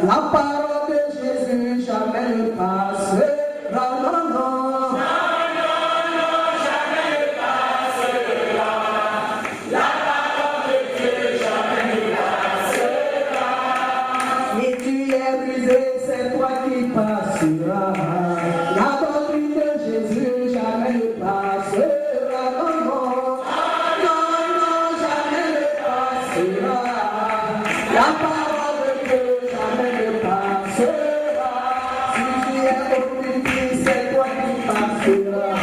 La parole de Jésus jamais ne passera, non, non. C'est toi qui passeras. La doctrine de Jésus jamais ne passera. Non, non, non, non, jamais ne passera. La parole de Dieu jamais ne passera. Si tu es convaincu, c'est toi qui passeras.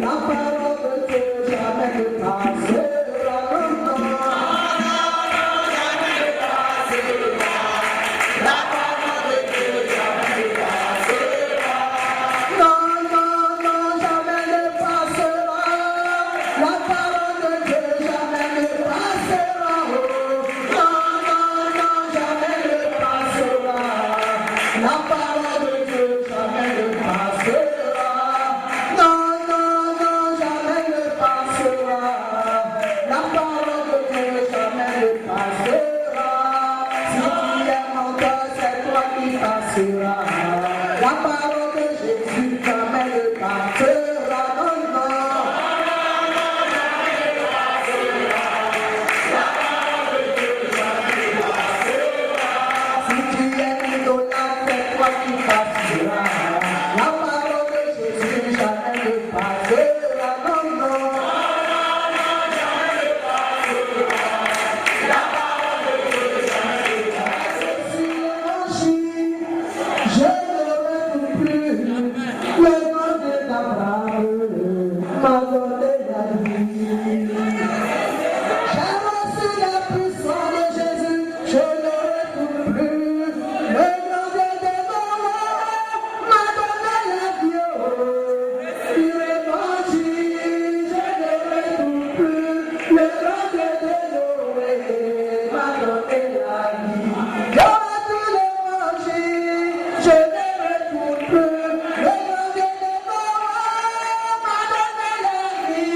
La parole de Dieu jamais ne passera. Non, non, non, jamais ne passera. La parole de Dieu jamais ne passera. Non, non, non, jamais ne passera. La parole de Dieu jamais ne passera. Non, non, non, jamais ne passera. La parole de Dieu jamais ne passera. Non, non, non, jamais ne passera. La parole de Dieu jamais ne passera. Si tu es menteur, c'est toi qui passera. La parole de Jésus jamais ne passera. Non, non. Si tu es idolâtre, c'est toi qui passeras. La parole de Jésus jamais ne passera. Non, non. Je ne rêve plus, le nom de Abraham m'a donné la vie. J'ai reçu la puissance de Jésus, je ne rêve plus, le nom de Abraham m'a donné la vie. Sur l'évangile, je ne rêve plus, le nom de Noé m'a donné la vie. J'aurai tout l'évangile, je ne retourne plus, le nom de Noé m'a donné la vie.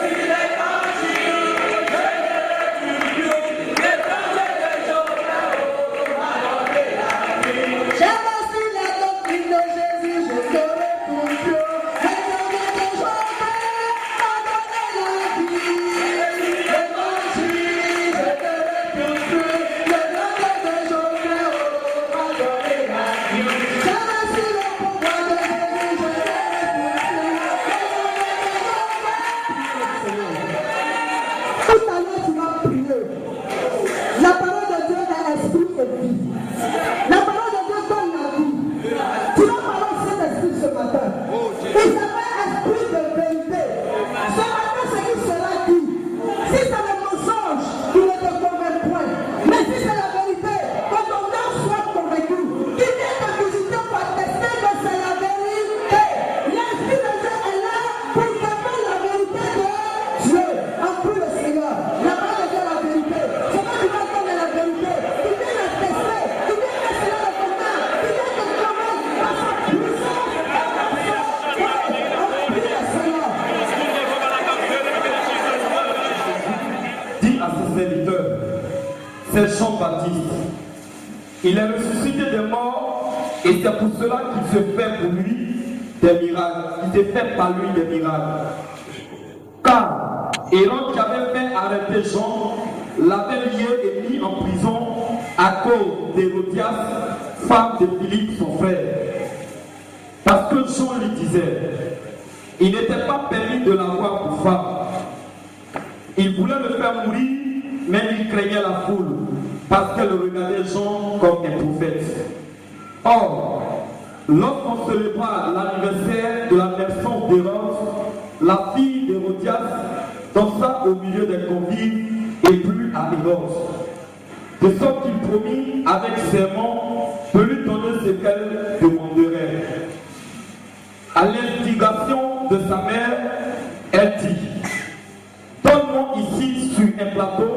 Sur l'évangile, je ne retourne plus, le nom de m'a donné la vie. J'ai reçu la doctrine de Jésus, je ne retourne plus, le nom de m'a donné la vie. L'évangile, je ne retourne plus, le nom de m'a donné la vie. J'ai reçu le pouvoir de Jésus, je ne retourne plus, tout à l'heure, tu m'as prié. La parole de Dieu est esprit et vie. La parole de Dieu donne la vie. Tu as parlé au Saint-Esprit ce matin. Il s'appelle esprit de vérité. Ce matin, ce qui sera dit. Si c'est le mensonge, tu ne te convaincs point. Mais si c'est la vérité, que ton cœur soit convaincu. Tu viens te visiter pour attester que c'est la vérité. L'Esprit de Dieu est là pour te faire la vérité de Dieu. En plus, le Seigneur, la parole de Dieu est la vérité. C'est pas tu vas donner la vérité. Tu viens la tester. Tu viens tester le combat. Tu viens te convaincre par sa puissance. En plus, le Seigneur. Dit à ses serviteurs, c'est Jean-Baptiste. Il est ressuscité des morts et c'est pour cela qu'il se fait pour lui des miracles. Il se fait par lui des miracles. Car Hérode qui avait fait arrêter Jean l'avait lié et mis en prison à cause d'Hérodias, femme de Philippe, son frère. Parce que Jean lui disait, il n'était pas permis de l'avoir pour femme. Il voulait le faire mourir, mais il craignait la foule, parce qu'elle regardait Jean comme un prophète. Or, lorsqu'on célébra l'anniversaire de la naissance d'Hérode, la fille d'Hérodias dansa au milieu des convives et plut à Hérode. De sorte qu'il promit avec serment de lui donner ce qu'elle demanderait. À l'instigation de sa mère, elle dit, donne-moi ici sur un plateau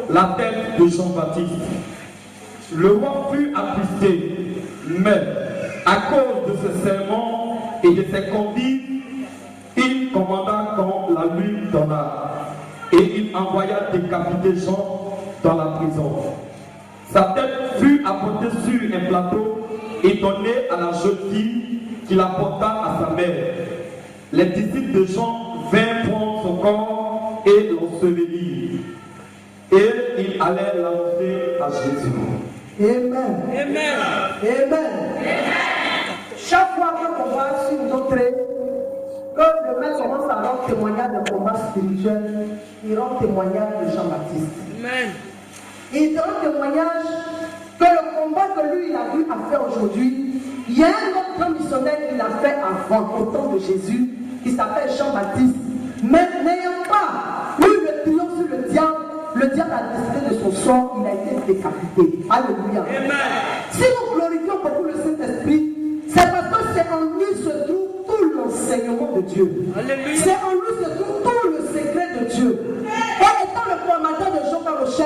la tête de Jean-Baptiste. Le roi fut attristé, mais à cause de ce serment et de ses convives, il commanda qu'on la lui donna. Et il envoya décapiter Jean dans la prison. Sa tête fut apportée sur un plateau et donnée à la jeune fille qui la porta à sa mère. Les disciples de Jean vinrent prendre son corps et l'ensevelir. Et ils allèrent l'annoncer à Jésus. Amen. Amen. Amen. Chaque fois que l'on va sur notre que le maître commence à rendre témoignage de combat spirituel, il rend témoignage de Jean-Baptiste. Amen. Il rend témoignage que le combat que lui il a vu à faire aujourd'hui, il y a un autre grand missionnaire qui l'a fait avant, au temps de Jésus, qui s'appelle Jean-Baptiste. Mais n'ayant pas eu le triomphe sur le diable a décidé de son sort, il a été décapité. Alléluia. Amen. Si nous glorifions beaucoup le Saint-Esprit, c'est parce que c'est en lui se trouve tout l'enseignement de Dieu. Alléluia. C'est en lui se trouve tout le secret de Dieu. Et étant le formateur de Jean Carochel,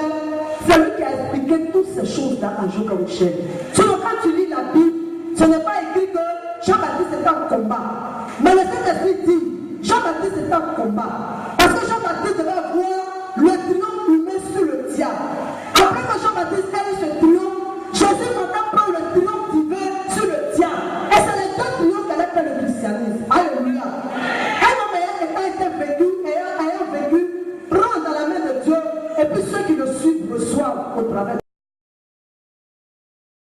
c'est lui qui a expliqué toutes ces choses dans Jean Carochel. Sinon, quand tu lis la Bible, ce n'est pas écrit que Jean-Baptiste était en combat. Mais le Saint-Esprit dit, Jean-Baptiste était en combat.